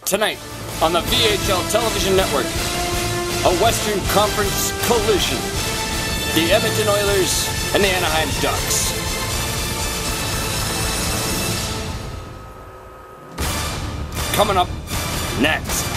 Tonight on the VHL Television Network, a Western Conference collision. The Edmonton Oilers and the Anaheim Ducks. Coming up next.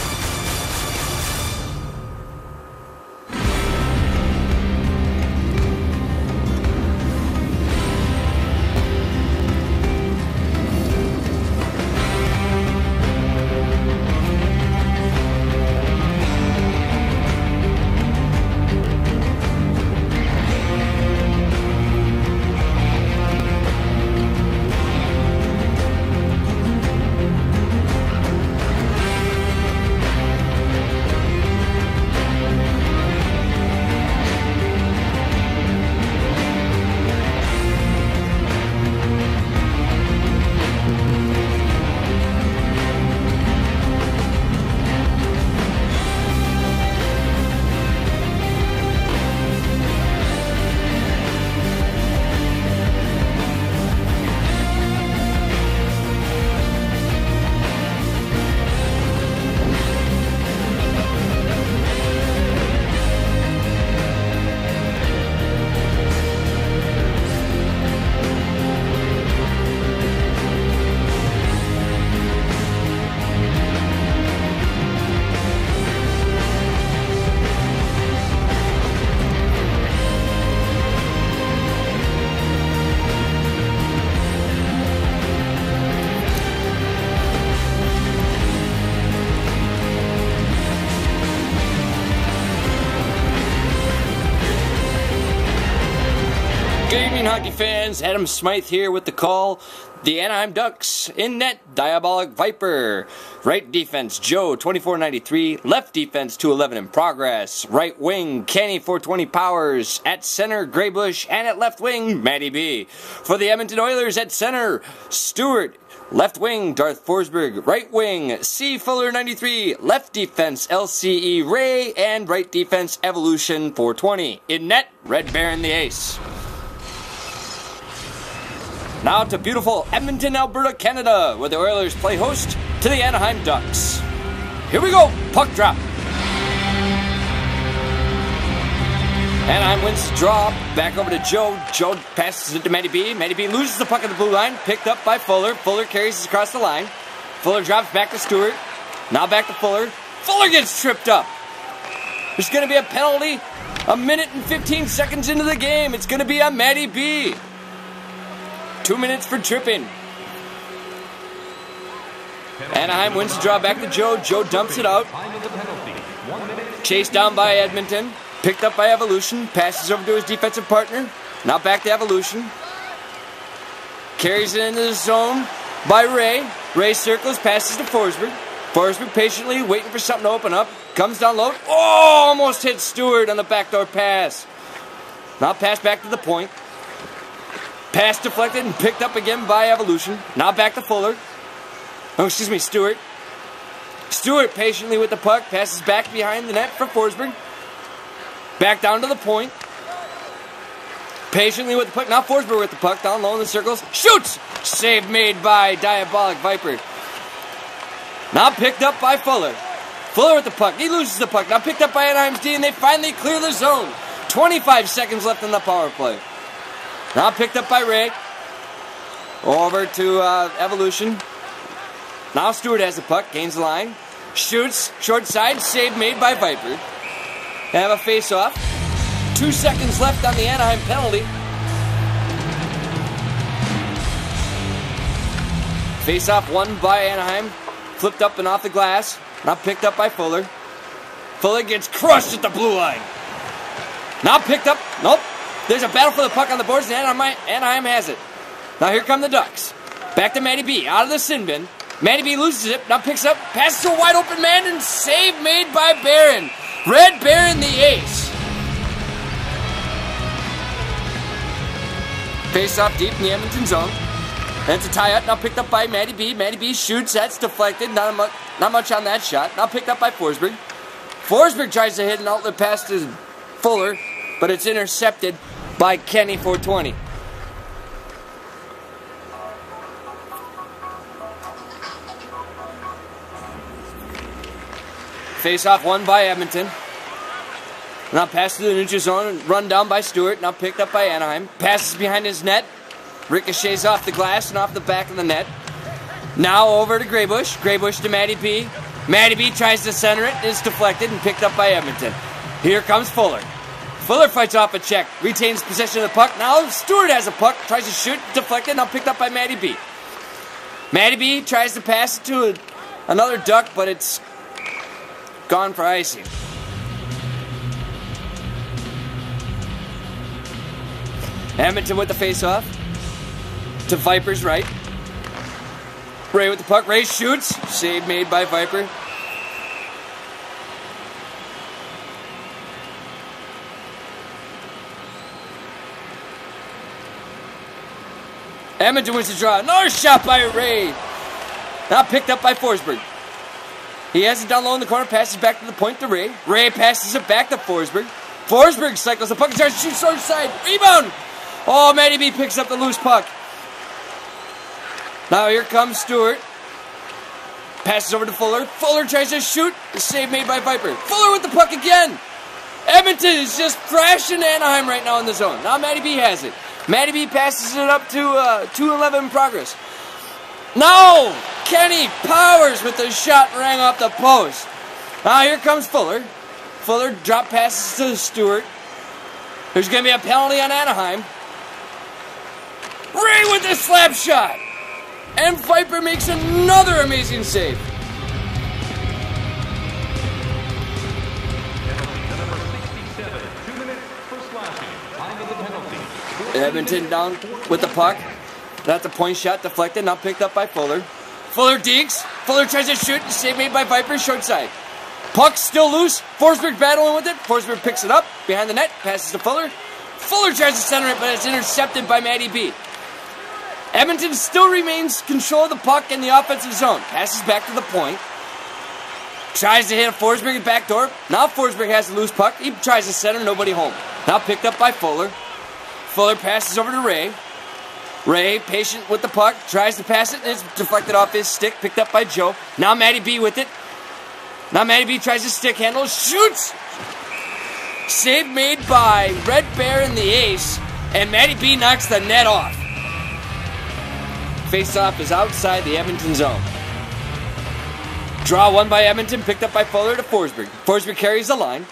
Good evening, hockey fans. Adam Smythe here with the call. The Anaheim Ducks in net, Diabolic Viper. Right defense, Joe, 2493. Left defense, 211 in progress. Right wing, Kenny, 420 Powers. At center, Graybush. And at left wing, Matty B. For the Edmonton Oilers at center, Stewart. Left wing, Darth Forsberg. Right wing, C. Fuller, 93. Left defense, LCE Ray. And right defense, Evolution, 420. In net, Red Baron the Ace. Now to beautiful Edmonton, Alberta, Canada, where the Oilers play host to the Anaheim Ducks. Here we go, puck drop. Anaheim wins the draw, back over to Joe. Joe passes it to Matty B. Matty B loses the puck at the blue line, picked up by Fuller. Fuller carries it across the line. Fuller drops back to Stewart. Now back to Fuller. Fuller gets tripped up. There's going to be a penalty a minute and 15 seconds into the game. It's going to be on Matty B. 2 minutes for tripping. Anaheim wins the draw back to Joe. Joe dumps it out. Chased down by Edmonton. Picked up by Evolution. Passes over to his defensive partner. Now back to Evolution. Carries it into the zone by Ray. Ray circles, passes to Forsberg. Forsberg patiently waiting for something to open up. Comes down low. Oh, almost hit Stewart on the backdoor pass. Now pass back to the point. Pass deflected and picked up again by Evolution. Now back to Fuller. Oh, excuse me, Stewart. Stewart patiently with the puck. Passes back behind the net for Forsberg. Back down to the point. Patiently with the puck. Now Forsberg with the puck. Down low in the circles. Shoots! Save made by Diabolic Viper. Now picked up by Fuller. Fuller with the puck. He loses the puck. Now picked up by Anaheim's D, and they finally clear the zone. 25 seconds left in the power play. Now picked up by Ray. Over to Evolution. Now Stewart has the puck. Gains the line. Shoots. Short side. Save made by Viper. They have a face-off. 2 seconds left on the Anaheim penalty. Face-off won by Anaheim. Flipped up and off the glass. Now picked up by Fuller. Fuller gets crushed at the blue line. Now picked up. Nope. There's a battle for the puck on the boards, and Anaheim has it. Now here come the Ducks. Back to Matty B. Out of the sin bin. Matty B loses it. Now picks up. Passes to a wide open man, and save made by Baron. Red Baron the Ace. Face off deep in the Edmonton zone. And it's a tie-up. Now picked up by Matty B. Matty B shoots. That's deflected. Not much on that shot. Now picked up by Forsberg. Forsberg tries to hit an outlet pass to Fuller, but it's intercepted by Kenny 420. Face-off won by Edmonton. Now pass to the neutral zone, run down by Stewart. Now picked up by Anaheim. Passes behind his net. Ricochets off the glass and off the back of the net. Now over to Graybush. Graybush to Matty B. Matty B tries to center it. It's deflected and picked up by Edmonton. Here comes Fuller. Fuller fights off a check. Retains possession of the puck. Now Stewart has a puck. Tries to shoot. Deflected. Now picked up by Matty B. Matty B tries to pass it to another duck, but it's gone for icing. Edmonton with the face-off. To Viper's right. Ray with the puck. Ray shoots. Save made by Viper. Edmonton wins the draw. Another shot by Ray. Now picked up by Forsberg. He has it down low in the corner. Passes back to the point to Ray. Ray passes it back to Forsberg. Forsberg cycles the puck and tries to shoot short side. Rebound. Oh, Matty B picks up the loose puck. Now here comes Stewart. Passes over to Fuller. Fuller tries to shoot. The save made by Viper. Fuller with the puck again. Edmonton is just thrashing Anaheim right now in the zone. Now Matty B has it. Matty B passes it up to 2-11 in progress. No! Kenny Powers with the shot rang off the post. Now here comes Fuller. Fuller drop passes to Stewart. There's going to be a penalty on Anaheim. Ray with the slap shot. And Viper makes another amazing save. Edmonton down with the puck. That's a point shot deflected, now picked up by Fuller. Fuller digs. Fuller tries to shoot. Save made by Viper, short side. Puck still loose. Forsberg battling with it. Forsberg picks it up behind the net. Passes to Fuller. Fuller tries to center it, but it's intercepted by Matty B. Edmonton still remains control of the puck in the offensive zone. Passes back to the point. Tries to hit a Forsberg back door. Now Forsberg has the loose puck. He tries to center, nobody home. Now picked up by Fuller. Fuller passes over to Ray. Ray, patient with the puck, tries to pass it, and it's deflected off his stick, picked up by Joe. Now Matty B with it. Now Matty B tries to stick handle, shoots! Save made by Red Bear and the ace, and Matty B knocks the net off. Face-off is outside the Edmonton zone. Draw won by Edmonton, picked up by Fuller to Forsberg. Forsberg carries the line.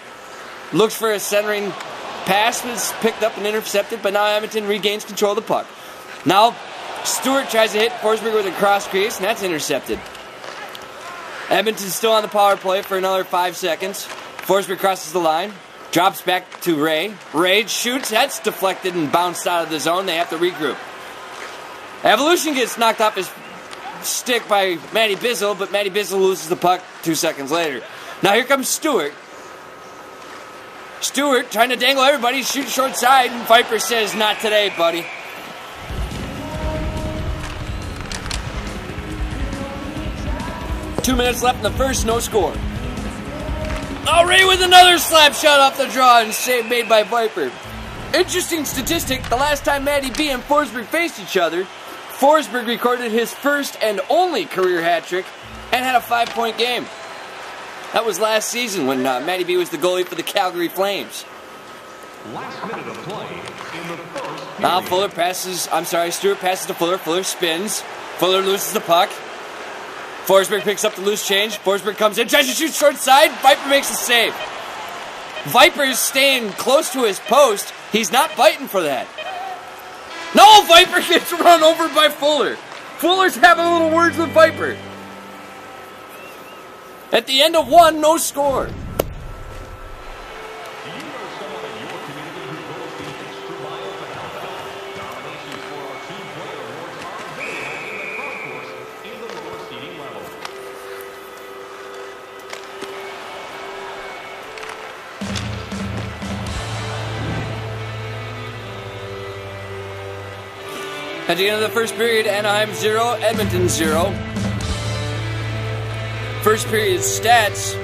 Looks for a centering pass, was picked up and intercepted, but now Edmonton regains control of the puck. Now Stewart tries to hit Forsberg with a cross crease, and that's intercepted. Edmonton's still on the power play for another 5 seconds. Forsberg crosses the line. Drops back to Ray. Ray shoots, that's deflected and bounced out of the zone. They have to regroup. Evolution gets knocked off his stick by Matty Bizzle, but Matty Bizzle loses the puck 2 seconds later. Now here comes Stewart. Stewart trying to dangle everybody, shoot short side, and Viper says, "Not today, buddy." Two minutes left in the first, no score. Oh, Ray with another slap shot off the draw and save made by Viper. Interesting statistic, the last time Matty B and Forsberg faced each other, Forsberg recorded his first and only career hat trick and had a 5-point game. That was last season when Matty B was the goalie for the Calgary Flames. Last minute of play in the first. Now Stewart passes to Fuller. Fuller spins. Fuller loses the puck. Forsberg picks up the loose change. Forsberg comes in, tries to shoot short side. Viper makes a save. Viper is staying close to his post. He's not biting for that. No, Viper gets run over by Fuller. Fuller's having a little words with Viper. At the end of one, no score. At the end of the first period, Anaheim 0, Edmonton 0. First period stats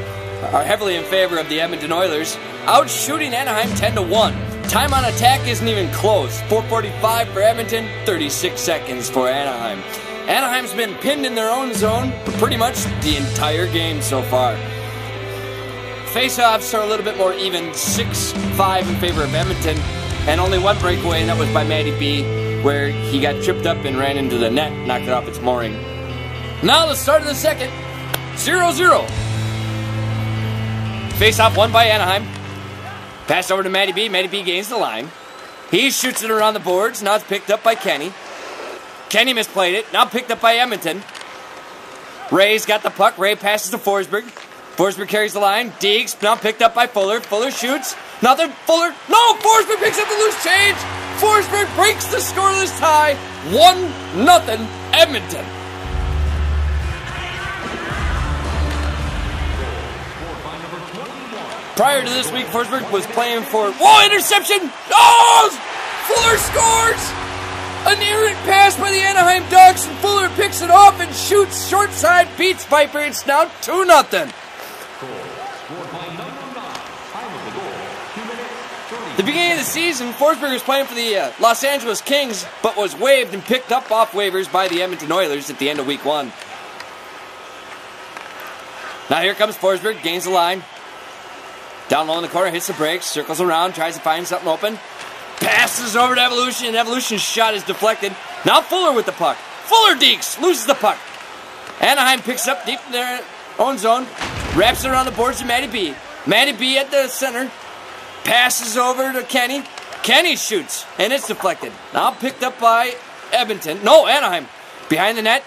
are heavily in favor of the Edmonton Oilers, outshooting Anaheim 10-1. Time on attack isn't even close. 4:45 for Edmonton, 36 seconds for Anaheim. Anaheim's been pinned in their own zone for pretty much the entire game so far. face-offs are a little bit more even, 6-5 in favor of Edmonton, and only one breakaway, and that was by Matty B, where he got tripped up and ran into the net, knocked it off its mooring. Now the start of the second, 0-0. Face-off won by Anaheim. Pass over to Matty B. Matty B gains the line. He shoots it around the boards. Now it's picked up by Kenny. Kenny misplayed it. Now picked up by Edmonton. Ray's got the puck. Ray passes to Forsberg. Forsberg carries the line. Deeks now picked up by Fuller. Fuller shoots. Nothing. Fuller. No! Forsberg picks up the loose change. Forsberg breaks the scoreless tie. 1-0 Edmonton. Prior to this week, Forsberg was playing for... Whoa, interception! Oh! Fuller scores! An errant pass by the Anaheim Ducks, and Fuller picks it off and shoots short side, beats Viper. It's now 2-0. The beginning of the season, Forsberg was playing for the Los Angeles Kings, but was waived and picked up off waivers by the Edmonton Oilers at the end of week 1. Now here comes Forsberg, gains the line. Down low in the corner, hits the brakes, circles around, tries to find something open. Passes over to Evolution, and Evolution's shot is deflected. Now Fuller with the puck. Fuller deeks, loses the puck. Anaheim picks up deep in their own zone, wraps it around the boards to Matty B. Matty B at the center, passes over to Kenny. Kenny shoots, and it's deflected. Now picked up by Edmonton. No, Anaheim. Behind the net.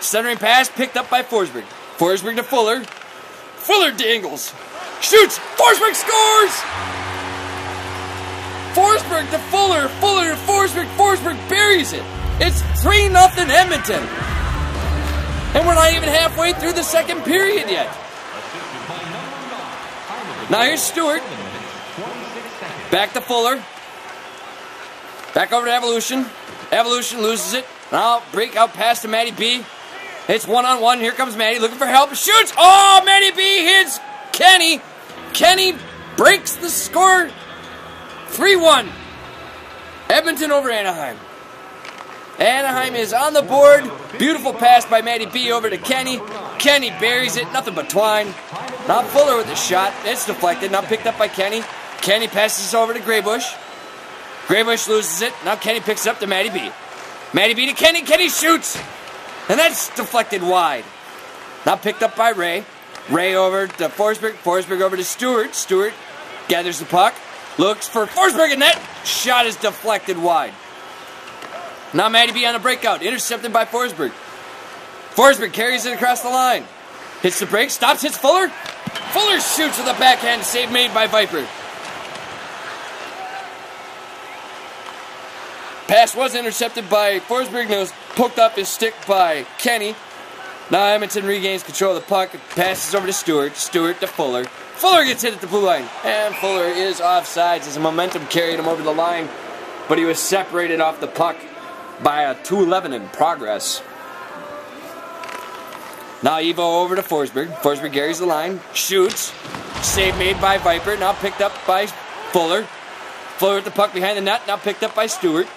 Centering pass picked up by Forsberg. Forsberg to Fuller. Fuller dangles. Shoots! Forsberg scores! Forsberg to Fuller. Fuller to Forsberg. Forsberg buries it. It's 3-0 Edmonton. And we're not even halfway through the second period yet. Now here's Stewart. Back to Fuller. Back over to Evolution. Evolution loses it. Now breakout pass to Matty B. It's 1-on-1. Here comes Matty looking for help. Shoots! Oh, Matty B hits Kenny. Kenny breaks the score. 3-1. Edmonton over Anaheim. Anaheim is on the board. Beautiful pass by Matty B over to Kenny. Kenny buries it. Nothing but twine. Now Fuller with the shot. It's deflected. Now picked up by Kenny. Kenny passes over to Graybush. Graybush loses it. Now Kenny picks it up to Matty B. Matty B to Kenny. Kenny shoots. And that's deflected wide. Now picked up by Ray. Ray over to Forsberg. Forsberg over to Stewart. Stewart gathers the puck. Looks for Forsberg in net. Shot is deflected wide. Now Matty B on a breakout. Intercepted by Forsberg. Forsberg carries it across the line. Hits the break. Stops. Hits Fuller. Fuller shoots with a backhand save made by Viper. Pass was intercepted by Forsberg and it was poked off his stick by Kenny. Now Edmonton regains control of the puck. Passes over to Stewart. Stewart to Fuller. Fuller gets hit at the blue line. And Fuller is offsides as the momentum carried him over the line. But he was separated off the puck by a 2-11 in progress. Now Evo over to Forsberg. Forsberg carries the line. Shoots. Save made by Viper. Now picked up by Fuller. Fuller with the puck behind the net. Now picked up by Stewart.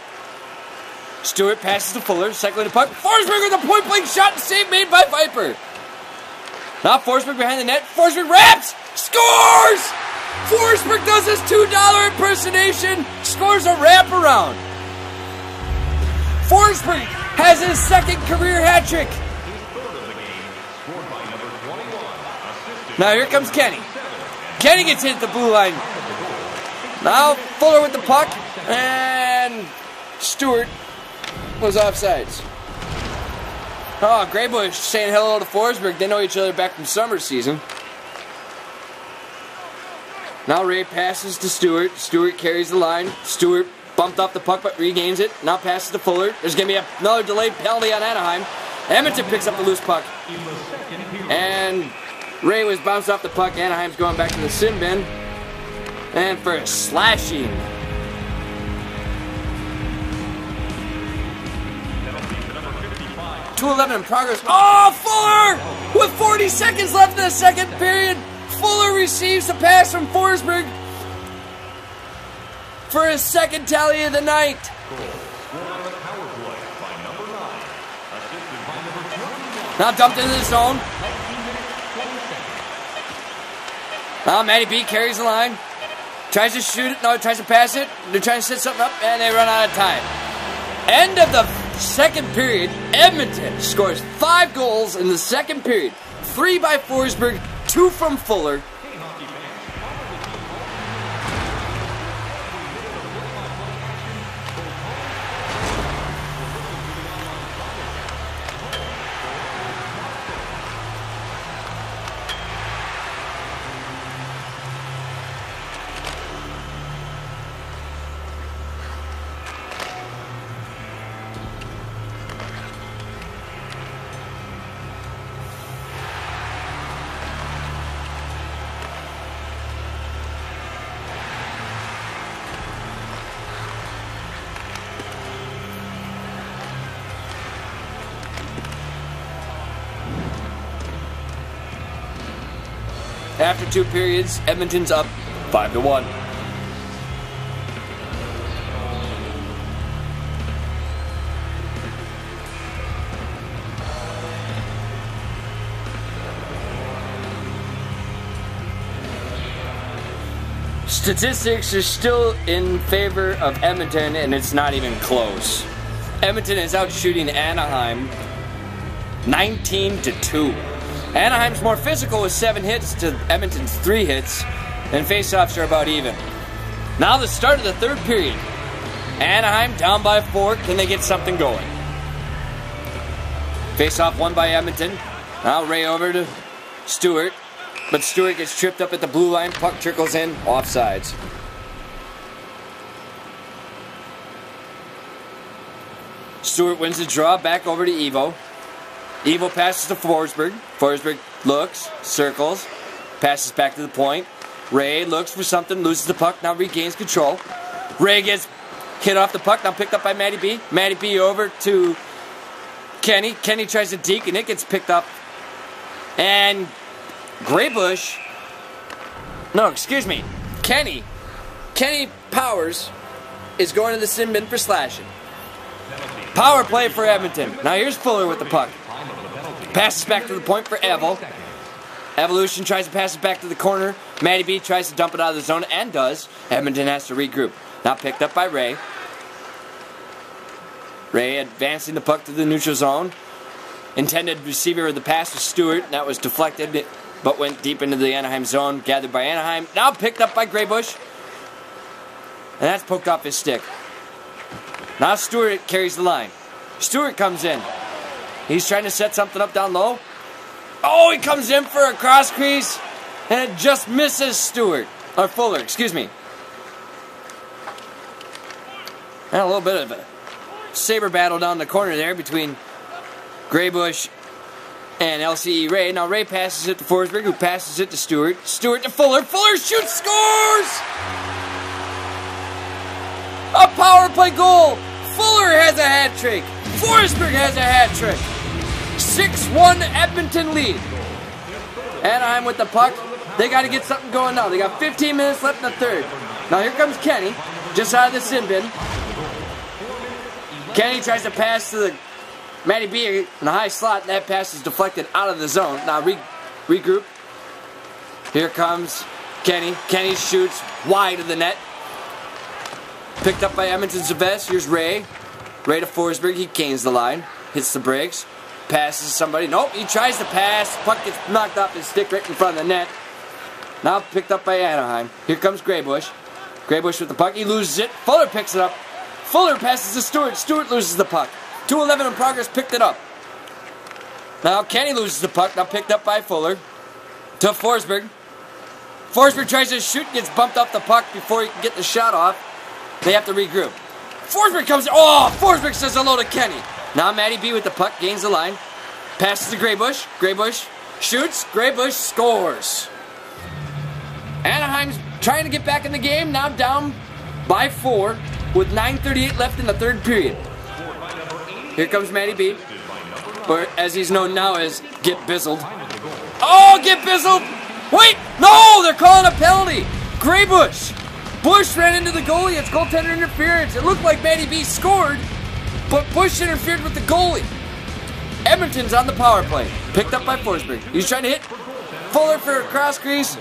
Stewart passes to Fuller, cycling the puck. Forsberg with a point-blank shot and save made by Viper. Now Forsberg behind the net. Forsberg wraps! Scores! Forsberg does his $2 impersonation. Scores a wraparound. Forsberg has his second career hat trick. Now here comes Kenny. Kenny gets hit at the blue line. Now Fuller with the puck. And Stewart was offsides. Oh, Graybush saying hello to Forsberg. They know each other back from summer season. Now Ray passes to Stewart. Stewart carries the line. Stewart bumped off the puck but regains it. Now passes to Fuller. There's going to be another delayed penalty on Anaheim. Edmonton picks up the loose puck. And Ray was bounced off the puck. Anaheim's going back to the sin bin. And for a slashing. 2:11 in progress. Oh, Fuller! With 40 seconds left in the second period, Fuller receives the pass from Forsberg for his second tally of the night. Now dumped into the zone. Now Matty B carries the line. Tries to shoot it. No, tries to pass it. They're trying to set something up, and they run out of time. End of the second period. Edmonton scores 5 goals in the second period. 3 by Forsberg, 2 from Fuller. After 2 periods, Edmonton's up 5-1. Statistics are still in favor of Edmonton, and it's not even close. Edmonton is out shooting Anaheim 19-2. Anaheim's more physical with 7 hits to Edmonton's 3 hits, and faceoffs are about even. Now the start of the third period. Anaheim down by 4. Can they get something going? Faceoff won by Edmonton. Now Ray over to Stewart, but Stewart gets tripped up at the blue line. Puck trickles in, offsides. Stewart wins the draw, back over to Evo. Evo passes to Forsberg. Forsberg looks, circles, passes back to the point. Ray looks for something, loses the puck, now regains control. Ray gets hit off the puck, now picked up by Matty B. Matty B over to Kenny. Kenny tries to deke, and it gets picked up. And Graybush, no, excuse me, Kenny Powers is going to the sin bin for slashing. Power play for Edmonton. Now here's Fuller with the puck. Passes back to the point for Evel. Evolution tries to pass it back to the corner. Matty B tries to dump it out of the zone, and does. Edmonton has to regroup. Now picked up by Ray. Ray advancing the puck to the neutral zone. Intended receiver of the pass was Stewart. That was deflected, but went deep into the Anaheim zone. Gathered by Anaheim. Now picked up by Graybush. And that's poked off his stick. Now Stewart carries the line. Stewart comes in. He's trying to set something up down low. Oh, he comes in for a cross crease, and it just misses Stewart. Or Fuller, excuse me. And a little bit of a saber battle down the corner there between Graybush and LCE Ray. Now Ray passes it to Forsberg, who passes it to Stewart. Stewart to Fuller. Fuller shoots, scores! A power play goal! Fuller has a hat trick. Forsberg has a hat trick. 6-1 Edmonton lead. Anaheim with the puck. They got to get something going now. They got 15 minutes left in the third. Now here comes Kenny, just out of the sin bin. Kenny tries to pass to the Matty B in the high slot, and that pass is deflected out of the zone. Now regroup. Here comes Kenny. Kenny shoots wide of the net. Picked up by Edmonton Zavest. Here's Ray. Ray to Forsberg. He canes the line. Hits the brakes. Passes to somebody. Nope, he tries to pass. Puck gets knocked off his stick right in front of the net. Now picked up by Anaheim. Here comes Graybush. Graybush with the puck. He loses it. Fuller picks it up. Fuller passes to Stewart. Stewart loses the puck. 2:11 in progress. Picked it up. Now Kenny loses the puck. Now picked up by Fuller. To Forsberg. Forsberg tries to shoot. Gets bumped off the puck before he can get the shot off. They have to regroup. Forsberg comes. Oh, Forsberg says hello to Kenny. Now Matty B with the puck, gains the line. Passes to Graybush. Graybush shoots. Graybush scores. Anaheim's trying to get back in the game. Now down by 4 with 9:38 left in the third period. Here comes Matty B. Or as he's known now as Get Bizzled. Oh, Get Bizzled! Wait! No! They're calling a penalty! Graybush! Bush ran into the goalie. It's goaltender interference. It looked like Matty B scored, but Bush interfered with the goalie. Edmonton's on the power play. Picked up by Forsberg. He's trying to hit Fuller for a cross crease.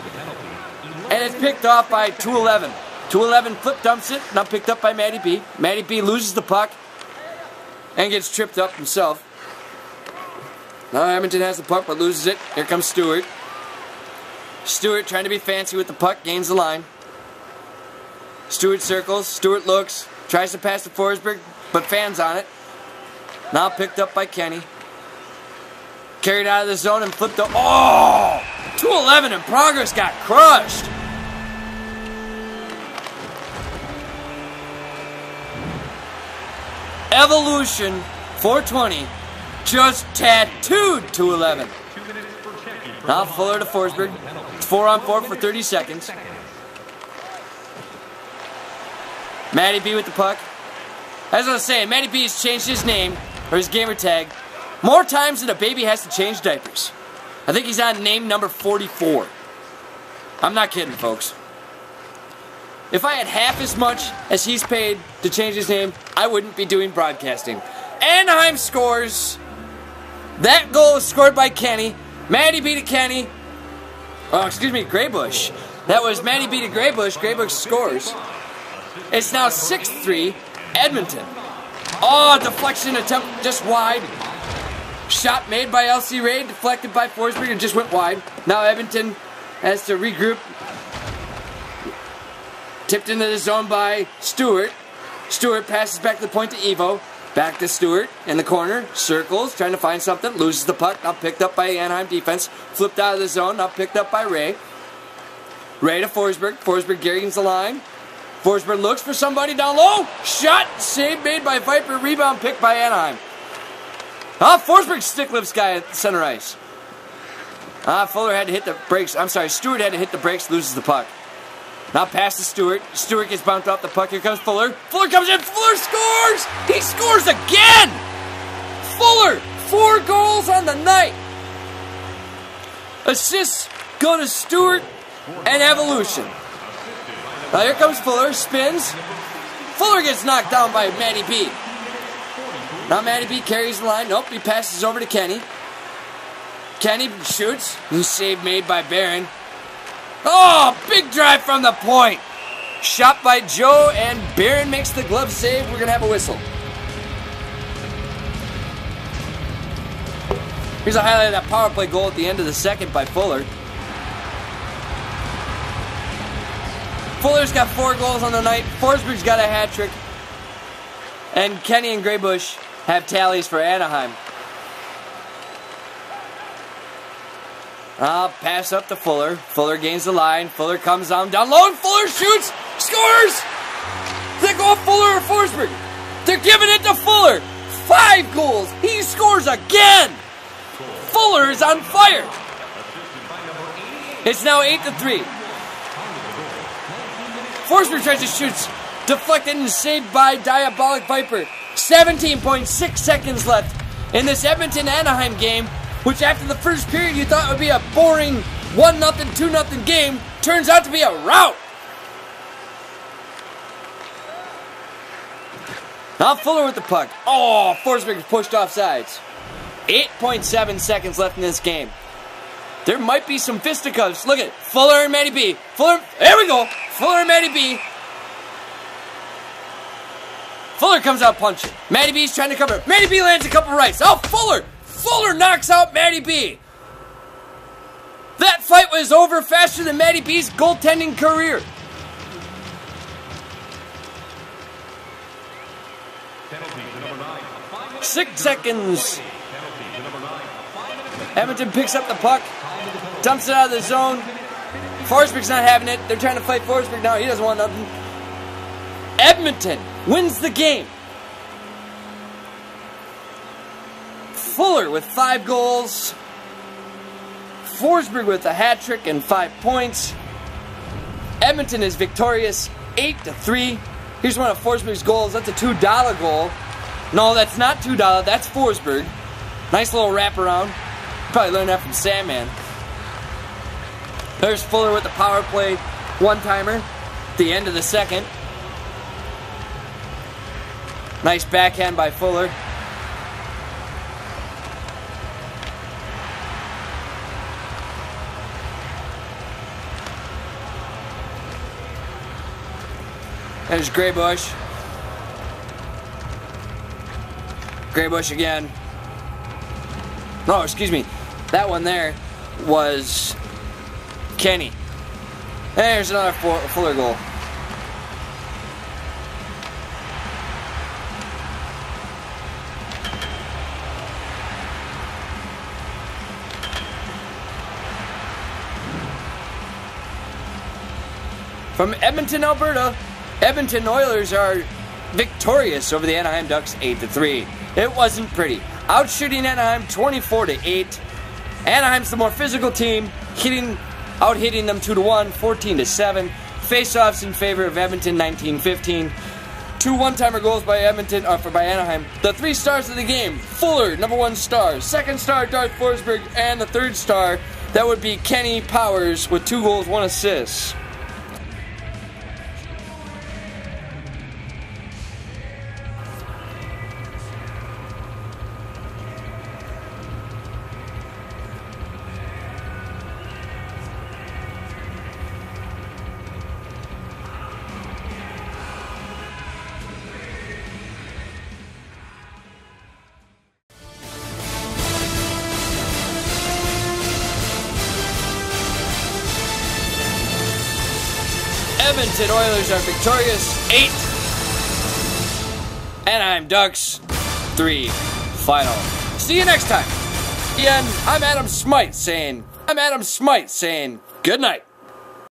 And it's picked off by 211. 211 flip dumps it, now picked up by Matty B. Matty B loses the puck and gets tripped up himself. Now Edmonton has the puck but loses it. Here comes Stewart. Stewart trying to be fancy with the puck, gains the line. Stewart circles, Stewart looks, tries to pass to Forsberg, but fans on it. Now picked up by Kenny. Carried out of the zone and flipped up. Oh! 211 in progress got crushed. Evolution 420 just tattooed 211. Now Fuller to Forsberg. It's 4-on-4 for 30 seconds. Matty B with the puck. As I was saying, Matty B has changed his name, or his gamer tag, more times than a baby has to change diapers. I think he's on name number 44. I'm not kidding, folks. If I had half as much as he's paid to change his name, I wouldn't be doing broadcasting. Anaheim scores. That goal was scored by Kenny. Matty B to Kenny. Oh, excuse me, Graybush. That was Matty B to Graybush. Graybush scores. It's now 6-3, Edmonton. Oh, deflection attempt just wide. Shot made by LC Ray, deflected by Forsberg and just went wide. Now Edmonton has to regroup. Tipped into the zone by Stewart. Stewart passes back to the point to Evo. Back to Stewart in the corner. Circles, trying to find something. Loses the puck. Now picked up by Anaheim defense. Flipped out of the zone. Now picked up by Ray. Ray to Forsberg. Forsberg gains the line. Forsberg looks for somebody down low. Shot. Save made by Viper. Rebound picked by Anaheim. Forsberg stick lifts guy at center ice. Fuller had to hit the brakes. I'm sorry, Stewart had to hit the brakes. Loses the puck. Now pass to Stewart. Stewart gets bounced off the puck. Here comes Fuller. Fuller comes in. Fuller scores! He scores again! Fuller! 4 goals on the night. Assists go to Stewart and Evolution. Now here comes Fuller. Spins. Fuller gets knocked down by Matty B. Now Matty B carries the line. Nope, he passes over to Kenny. Kenny shoots. New save made by Barron. Oh, big drive from the point. Shot by Joe, and Barron makes the glove save. We're going to have a whistle. Here's a highlight of that power play goal at the end of the second by Fuller. Fuller's got 4 goals on the night. Forsberg's got a hat trick. And Kenny and Graybush have tallies for Anaheim. Pass up to Fuller. Fuller gains the line. Fuller comes down low, and Fuller shoots, scores! They go Fuller or Forsberg. They're giving it to Fuller. 5 goals. He scores again. Fuller is on fire. It's now 8-3. Forsberg tries to shoot, deflected and saved by Diabolic Viper. 17.6 seconds left in this Edmonton-Anaheim game, which after the first period you thought would be a boring 1-0, 2-0 game, turns out to be a rout. Now Fuller with the puck. Oh, Forsberg pushed off sides. 8.7 seconds left in this game. There might be some fisticuffs. Look at it. Fuller and Matty B. Fuller, there we go. Fuller and Matty B. Fuller comes out punching. Matty B's trying to cover. Matty B lands a couple rights. Oh, Fuller knocks out Matty B. That fight was over faster than Matty B's goaltending career. Penalty to number 9. 6 seconds. Edmonton picks up the puck, dumps it out of the zone. Forsberg's not having it. They're trying to fight Forsberg now. He doesn't want nothing. Edmonton wins the game. Fuller with 5 goals. Forsberg with a hat trick and 5 points. Edmonton is victorious 8-3. Here's one of Forsberg's goals. That's a $2 goal. No, that's not $2. That's Forsberg. Nice little wraparound. Probably learned that from Sandman. There's Fuller with the power play one-timer at the end of the second. Nice backhand by Fuller. There's Gray Bush. Gray Bush again. No, excuse me. That one there was Kenny. There's another Fuller goal. From Edmonton, Alberta, Edmonton Oilers are victorious over the Anaheim Ducks 8-3. It wasn't pretty. Outshooting Anaheim 24-8. Anaheim's the more physical team, out-hitting them 2-1, 14-7. Face-offs in favor of Edmonton 19-15. 2 one-timer goals by Anaheim. The 3 stars of the game: Fuller, number 1 star. 2nd star, Darth Forsberg, and the 3rd star, that would be Kenny Powers with 2 goals, 1 assist. Edmonton Oilers are victorious 8. Anaheim Ducks 3. Final. See you next time. And I'm Adam Smythe saying good night.